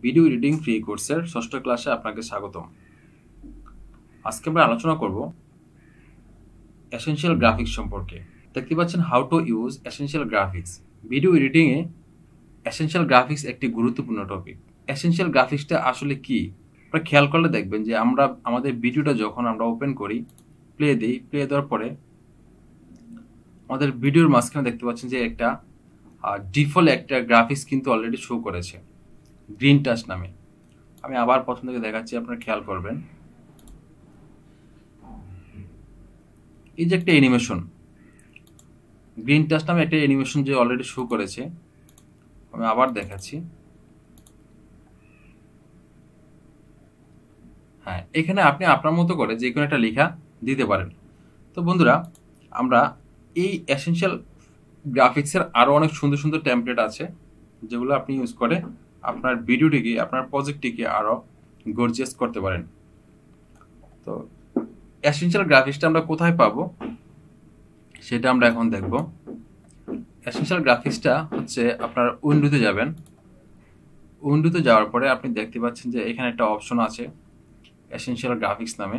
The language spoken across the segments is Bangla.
ভিডিও এডিটিং ফ্রি কোর্সের ষষ্ঠ ক্লাসে আপনাকে স্বাগতম। আজকে আমরা আলোচনা করব এসেনশিয়াল গ্রাফিক্স সম্পর্কে। দেখতে পাচ্ছেন how to use essential graphics. Video এডিটিংয়ে এসেনশিয়াল গ্রাফিক্স একটি গুরুত্বপূর্ণ টপিক। এসেনশিয়াল গ্রাফিক্সটা আসলে কি? আপনারা খেয়াল করলে দেখবেন যে আমরা আমাদের ভিডিওটা যখন আমরা ওপেন করি, প্লে দিই, প্লে দেওয়ার পরে আমাদের ভিডিওর মাঝখানে দেখতে পাচ্ছেন যে একটা ডিফল্ট একটা গ্রাফিক্স কিন্তু অলরেডি শো করেছে গ্রিন টাচ নামে। আমি আবার প্রথম থেকে দেখাচ্ছি, আপনারা খেয়াল করবেন। এই যে একটা অ্যানিমেশন, গ্রিন টাচ নামে একটা অ্যানিমেশন যে অলরেডি শো করেছে, আমি আবার দেখাচ্ছি। হ্যাঁ, এখানে আপনি আপনার মতো করে যে কোনো একটা লেখা দিতে পারেন। তো বন্ধুরা, আমরা এই এসেনশিয়াল গ্রাফিক্সের আরও অনেক সুন্দর সুন্দর টেমপ্লেট আছে যেগুলো আপনি ইউজ করে আপনার ভিডিওটিকে, আপনার প্রজেক্টটিকে আরও গর্জিয়াস করতে পারেন। তো এসেনশিয়াল গ্রাফিক্সটা আমরা কোথায় পাবো সেটা আমরা এখন দেখব। এসেনশিয়াল গ্রাফিক্সটা হচ্ছে আপনার উইন্ডোতে যাবেন। উইন্ডোতে যাওয়ার পরে আপনি দেখতে পাচ্ছেন যে এখানে একটা অপশন আছে এসেনশিয়াল গ্রাফিক্স নামে।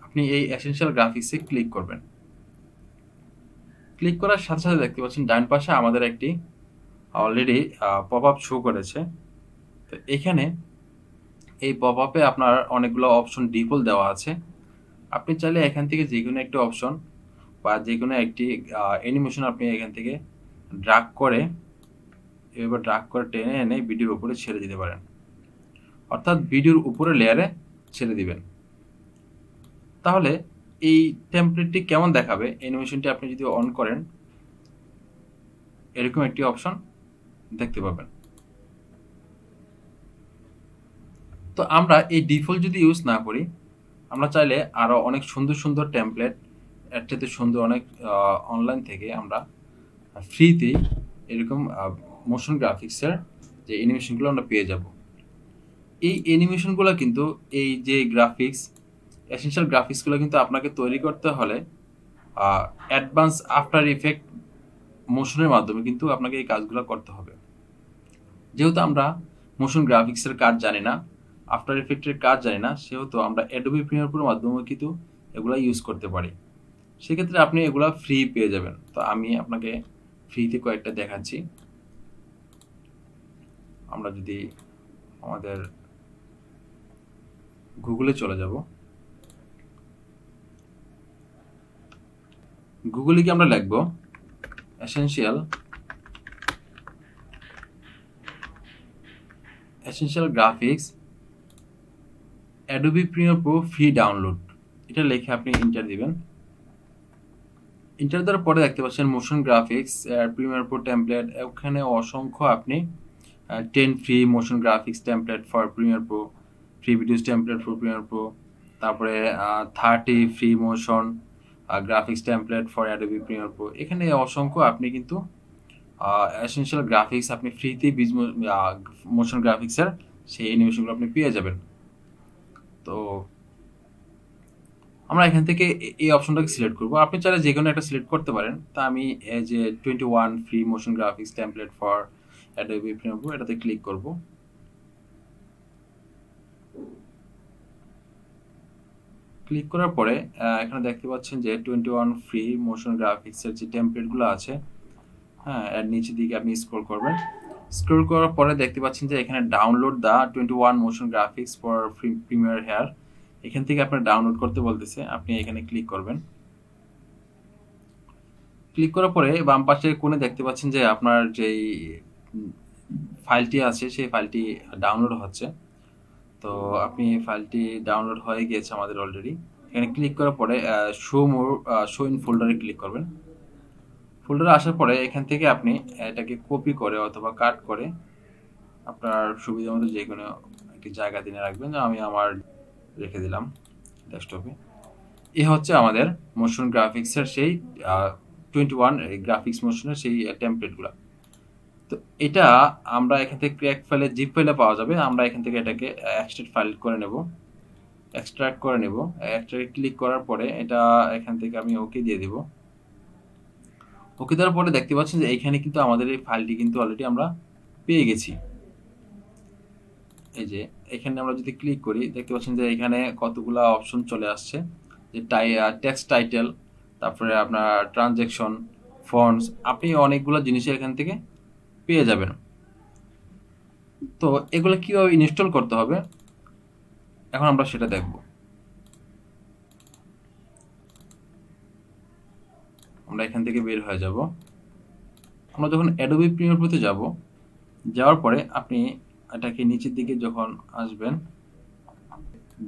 আপনি এই এসেনশিয়াল গ্রাফিক্সে ক্লিক করবেন। ক্লিক করার সাথে সাথে দেখতে পাচ্ছেন ডান পাশে আমাদের একটি অলরেডি পপ আপ শো করেছে। তো এখানে এই পপ আপে আপনার অনেকগুলো অপশন ডিফল্ট দেওয়া আছে। আপনি চাইলে এখান থেকে যে কোনো একটি অপশন বা যে কোনো একটি অ্যানিমেশন আপনি এখান থেকে ড্রাগ করে টেনে এনে ভিডিওর উপরে ছেড়ে দিতে পারেন, অর্থাৎ ভিডিওর উপরে লেয়ারে ছেড়ে দিবেন। তাহলে এই টেমপ্লেটটি কেমন দেখাবে, অ্যানিমেশনটি আপনি যদি অন করেন এরকম একটি অপশন দেখতে পাবেন। তো আমরা এই ডিফল্ট যদি ইউজ না করি, আমরা চাইলে আরও অনেক সুন্দর সুন্দর টেমপ্লেট, এর থেকে সুন্দর অনেক অনলাইন থেকে আমরা ফ্রিতেই এরকম মোশন গ্রাফিক্সের যে অ্যানিমেশনগুলো আমরা পেয়ে যাব। এই অ্যানিমেশনগুলো কিন্তু, এই যে গ্রাফিক্স, এসেনশিয়াল গ্রাফিক্সগুলো কিন্তু আপনাকে তৈরি করতে হলে অ্যাডভান্স আফটার ইফেক্ট মোশনের মাধ্যমে কিন্তু আপনাকে এই কাজগুলো করতে হবে। যেহেতু আমরা মোশন গ্রাফিক্সের কাজ জানি না, আফটার ইফেক্টের কাজ জানি না, সেহেতু আমরা অ্যাডোবি প্রিমিয়ার প্রোর মাধ্যমে কিন্তু এগুলো ইউজ করতে পারি। সেক্ষেত্রে আপনি এগুলো ফ্রি পেয়ে যাবেন। তো আমি আপনাকে ফ্রিতে কয়েকটা দেখাচ্ছি। আমরা যদি আমাদের গুগলে চলে যাব, গুগলে কি আমরা লিখব essential graphics Adobe Premiere Pro free download, এটা লিখে আপনি এন্টার দিবেন। এন্টার দেওয়ার পরে দেখতে পাচ্ছেন motion graphics Premiere Pro template. ওখানে অসংখ্য আপনি 10 free motion graphics template for Premiere Pro, free videos template for Premiere Pro, তারপরে 30 free motion graphics template for Adobe Premiere Pro. এখানে অসংখ্য আপনি কিন্তু এসেনশিয়াল গ্রাফিক্স আপনি ফ্রিতেই মোশন গ্রাফিক্সের সেই অ্যানিমেশনগুলো আপনি পেয়ে যাবেন। তো আমরা এখান থেকে এই অপশনটাকে সিলেক্ট করব। আপনি চাইলে যে কোনো একটা সিলেক্ট করতে পারেন। তা আমি এই যে 21 free motion graphics template for Adobe Premiere Pro, এটাতে ক্লিক করব। ক্লিক করার পরে এখানে দেখতে পাচ্ছেন যে 21 ফ্রি মোশন গ্রাফিক্সের যে টেমপ্লেটগুলো আছে, হ্যাঁ, এর নিচের দিকে আপনি স্ক্রল করবেন। স্ক্রল করার পরে দেখতে পাচ্ছেন যে এখানে download the 21 motion graphics for premiere here, এখান থেকে আপনার ডাউনলোড করতে বলতেছে। আপনি এখানে ক্লিক করবেন। ক্লিক করার পরে বাম পাশে কোণে দেখতে পাচ্ছেন যে আপনার যেই ফাইলটি আছে সেই ফাইলটি ডাউনলোড হচ্ছে। তো আপনি ফাইলটি ডাউনলোড হয়ে গিয়েছে আমাদের অলরেডি। এখানে ক্লিক করার পরে শো ইন ফোল্ডারে ক্লিক করবেন। ফোল্ডারে আসার পরে এখান থেকে আপনি এটাকে কপি করে অথবা কাট করে আপনার সুবিধা মতো যে কোনো একটি জায়গা দিয়ে রাখবেন। আমি আমার রেখে দিলাম ডেস্কটপে। এ হচ্ছে আমাদের মোশন গ্রাফিক্সের সেই 21 গ্রাফিক্স মোশনের সেই টেমপ্লেটগুলো। তো এটা আমরা এখান থেকে ক্র্যাক ফাইলে, জিপ ফাইলে পাওয়া যাবে। আমরা এখান থেকে এটাকে এক্সট্রাক্ট ফাইল করে নেব, এক্সট্রাক্ট করে নেব। এক্সট্রাক্ট ক্লিক করার পরে এটা এখান থেকে আমি ওকে দিয়ে দিব। ওকে দেওয়ার পরে দেখতে পাচ্ছেন যে এইখানে কিন্তু আমাদের এই ফাইলটি কিন্তু অলরেডি আমরা পেয়ে গেছি। এই যে এখানে আমরা যদি ক্লিক করি দেখতে পাচ্ছেন যে এখানে কতগুলা অপশন চলে আসছে, যে টেক্সট টাইটেল, তারপরে আপনার ট্রানজ্যাকশন, ফন্টস, আপনি অনেকগুলো জিনিস এখান থেকে পেয়ে যাবেন। তো এগুলো কিভাবে ইনস্টল করতে হবে এখন আমরা সেটা দেখব। আমরা এখান থেকে বের হয়ে যাব। আমরা যখন অ্যাডোবি প্রিমিয়ার প্রোতে যাব, যাওয়ার পরে আপনি এটাকে নিচের দিকে যখন আসবেন,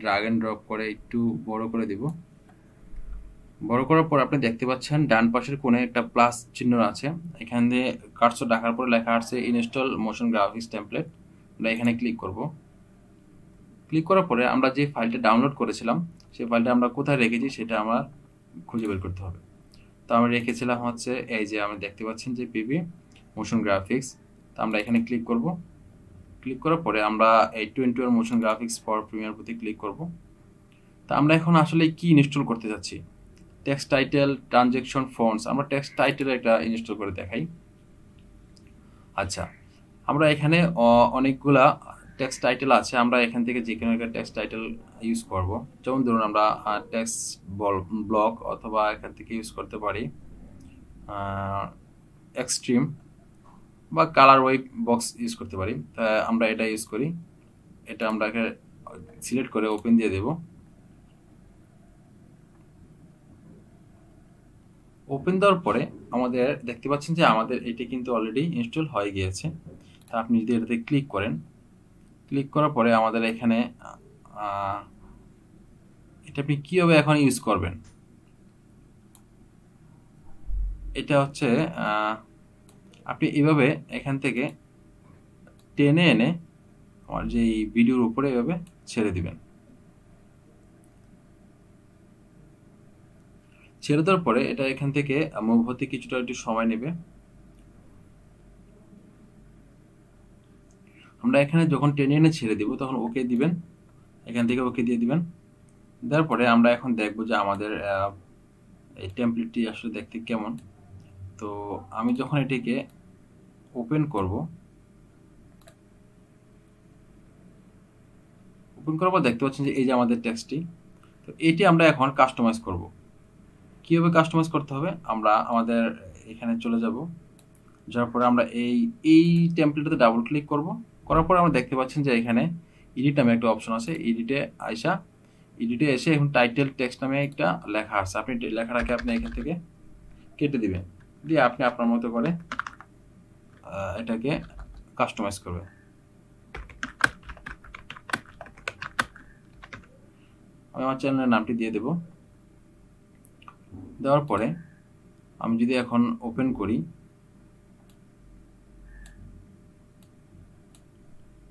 ড্র্যাগ এন্ড ড্রপ করে একটু বড় করে দিব। বড় করার পর আপনি দেখতে পাচ্ছেন ডান পাশের কোণে একটা প্লাস চিহ্ন আছে, এখান দিয়ে কার্সর রাখার পরে লেখা আছে ইনস্টল মোশন গ্রাফিক্স টেমপ্লেট। আমরা এখানে ক্লিক করব। ক্লিক করার পরে আমরা যে ফাইলটা ডাউনলোড করেছিলাম সেই ফাইলটা আমরা কোথায় রেখেছি সেটা আমার খুঁজে বের করতে হবে। তো আমরা রেখেছিলাম হচ্ছে এই যে আমরা দেখতে পাচ্ছেন যে পিবি মোশন গ্রাফিক্স। তো আমরা এখানে ক্লিক করব। ক্লিক করার পরে আমরা এই 20 মোশন গ্রাফিক্স ফর প্রিমিয়ার প্রতি ক্লিক করব। তো আমরা এখন আসলে কি ইনস্টল করতে যাচ্ছি, টেক্সট টাইটেল, ট্রানজ্যাকশন, ফন্টস। আমরা টেক্সট টাইটেল একটা ইনস্টল করে দেখাই। আচ্ছা, আমরা এখানে অনেকগুলা টেক্সট টাইটেল আছে, আমরা এখান থেকে যে কোনো একটা টেক্সট টাইটেল ইউজ করব। যেমন ধরুন আমরা টেক্সট ব্লক, অথবা এখান থেকে ইউজ করতে পারি এক্সট্রিম বা কালার ওয়েব বক্স ইউজ করতে পারি। তা আমরা এটা ইউজ করি। এটা আমরা সিলেক্ট করে ওপেন দিয়ে দেব। ওপেন দেওয়ার পরে আমাদের দেখতে পাচ্ছেন যে আমাদের এটি কিন্তু অলরেডি ইনস্টল হয়ে গিয়েছে। তা আপনি যদি এটাতে ক্লিক করেন, ক্লিক করার পরে আমাদের এখানে এটা আপনি কীভাবে এখন ইউজ করবেন, এটা হচ্ছে আপনি এভাবে এখান থেকে টেনে এনে আমার যে ভিডিওর উপরে এভাবে ছেড়ে দিবেন। ছেড়ে দেওয়ার পরে এটা এখান থেকে মুভ হতে কিছুটা একটু সময় নেবে। আমরা এখানে যখন টেনে এনে ছেড়ে দিব তখন ওকে দিবেন, এখান থেকে ওকে দিয়ে দিবেন। দেওয়ার পরে আমরা এখন দেখব যে আমাদের এই টেমপ্লেটটি আসলে দেখতে কেমন। তো আমি যখন এটিকে ওপেন করব, ওপেন করার পর দেখতে পাচ্ছেন যে এই যে আমাদের টেক্সটটি। তো এটি আমরা এখন কাস্টমাইজ করব। কীভাবে কাস্টমাইজ করতে হবে, আমরা আমাদের এখানে চলে যাব। যাওয়ার পরে আমরা এই টেমপ্লেটটাতে ডাবল ক্লিক করব। করার পরে আমরা দেখতে পাচ্ছেন যে এখানে এডিট নামে একটা অপশন আছে। এডিটে এসে এখন টাইটেল টেক্সট নামে একটা লেখা আছে। আপনি লেখাটাকে আপনি এখান থেকে কেটে দিবেন, দিয়ে আপনি আপনার মতো করে এটাকে কাস্টমাইজ করবেন। আমি আমার চ্যানেলের নামটি দিয়ে দেব। দেওয়ার পরে আমি যদি এখন ওপেন করি,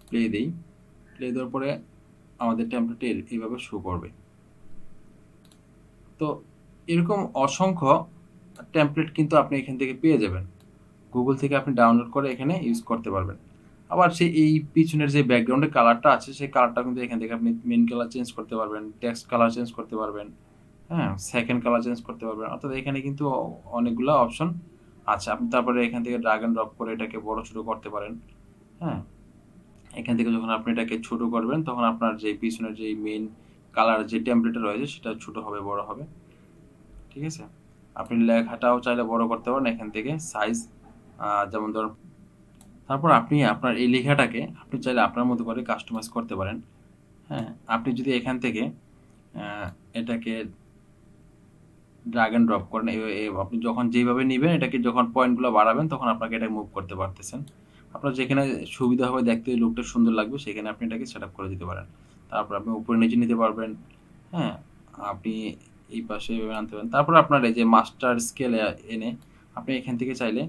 প্লে দিই, প্লে দেওয়ার পরে আমাদের টেমপ্লেটে এইভাবে শো করবে। তো এরকম অসংখ্য টেমপ্লেট কিন্তু আপনি এখান থেকে পেয়ে যাবেন। গুগল থেকে আপনি ডাউনলোড করে এখানে ইউজ করতে পারবেন। আবার এই পিছনের যে ব্যাকগ্রাউন্ডের কালারটা আছে সেই কালারটা কিন্তু এখান থেকে আপনি মেন কালার চেঞ্জ করতে পারবেন, টেক্সট কালার চেঞ্জ করতে পারবেন, হ্যাঁ, সেকেন্ড কালার চেঞ্জ করতে পারবেন। অর্থাৎ এখানে কিন্তু অনেকগুলো অপশন আছে। আপনি তারপরে এখান থেকে ড্র্যাগ এন্ড ড্রপ করে এটাকে বড় ছোট করতে পারেন। হ্যাঁ, এখান থেকে যখন আপনি এটাকে ছোট করবেন তখন আপনার যে পিছনের যে মেইন কালার যে টেমপ্লেটটা রয়েছে সেটা ছোট হবে, বড় হবে। ঠিক আছে, আপনি লেখাটাও চাইলে বড় করতে পারেন এখান থেকে সাইজ, যেমন ধরুন। তারপর আপনি আপনার এই লেখাটাকে আপনি চাইলে আপনার মতো করে কাস্টমাইজ করতে পারেন। হ্যাঁ, আপনি যদি এখান থেকে এটাকে ড্র্যাগ এন্ড ড্রপ করেন, আপনি যখন যেভাবে নেবেন এটাকে যখন পয়েন্টগুলো বাড়াবেন তখন আপনাকে এটা মুভ করতে পারতেছেন। আপনার যেখানে সুবিধা হবে, দেখতে লুকটা সুন্দর লাগবে, সেখানে আপনি এটাকে সেট আপ করে দিতে পারেন। তারপর আপনি উপরে নিচে নিতে পারবেন। হ্যাঁ, আপনি এই পাশে আনতে পারেন। তারপর আপনার এই যে মাস্টার স্কেলে এনে আপনি এখান থেকে চাইলে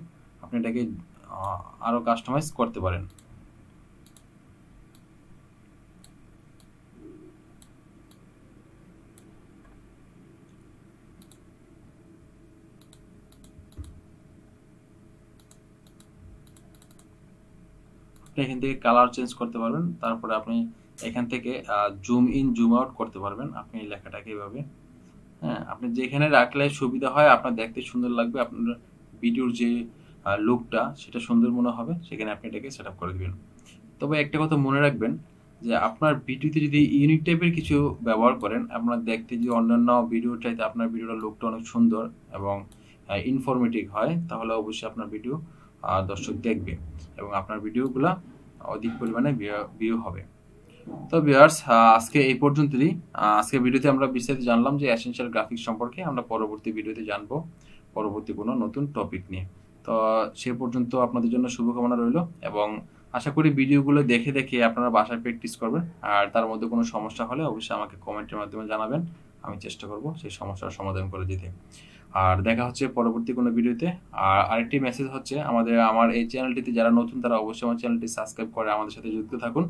আপনি এটাকে আরও কাস্টমাইজ করতে পারেন। এখান থেকে কালার চেঞ্জ করতে পারবেন। তারপরে আপনি এখান থেকে জুম ইন জুম আউট করতে পারবেন আপনি লেখাটাকে এভাবে। হ্যাঁ, আপনি যেখানে রাখলে সুবিধা হয়, আপনার দেখতে সুন্দর লাগবে, আপনার ভিডিওর যে লুকটা সেটা সুন্দর মনে হবে, সেখানে আপনি এটাকে সেট আপ করে দিবেন। তবে একটা কথা মনে রাখবেন যে আপনার ভিডিওতে যদি ইউনিক টাইপের কিছু ব্যবহার করেন, আপনার দেখতে যে অন্যান্য ভিডিওর চাইতে আপনার ভিডিওর লুকটা অনেক সুন্দর এবং ইনফরমেটিভ হয়, তাহলে অবশ্যই আপনার ভিডিও দর্শক দেখবে এবং আপনার ভিডিওগুলা অধিক পরিমাণে ভিউ হবে। তো ভিউয়ার্স, আজকে এই পর্যন্তই। আজকে ভিডিওতে আমরা বিস্তারিত জানলাম যে এসেনশিয়াল গ্রাফিক্স সম্পর্কে। আমরা পরবর্তী ভিডিওতে জানবো পরবর্তী কোনো নতুন টপিক নিয়ে। তো সে পর্যন্ত আপনাদের জন্য শুভকামনা রইল এবং আশা করি ভিডিওগুলো দেখে দেখে আপনারা বাসায় প্র্যাকটিস করবেন। আর তার মধ্যে কোনো সমস্যা হলে অবশ্যই আমাকে কমেন্টের মাধ্যমে জানাবেন, আমি চেষ্টা করব সেই সমস্যার সমাধান করে দিতে। আর দেখা হচ্ছে পরবর্তী কোনো ভিডিওতে। আর আরেকটি মেসেজ হচ্ছে, আমার এই চ্যানেলটিতে যারা নতুন তারা অবশ্যই আমার চ্যানেলটি সাবস্ক্রাইব করে আমাদের সাথে যুক্ত থাকুন।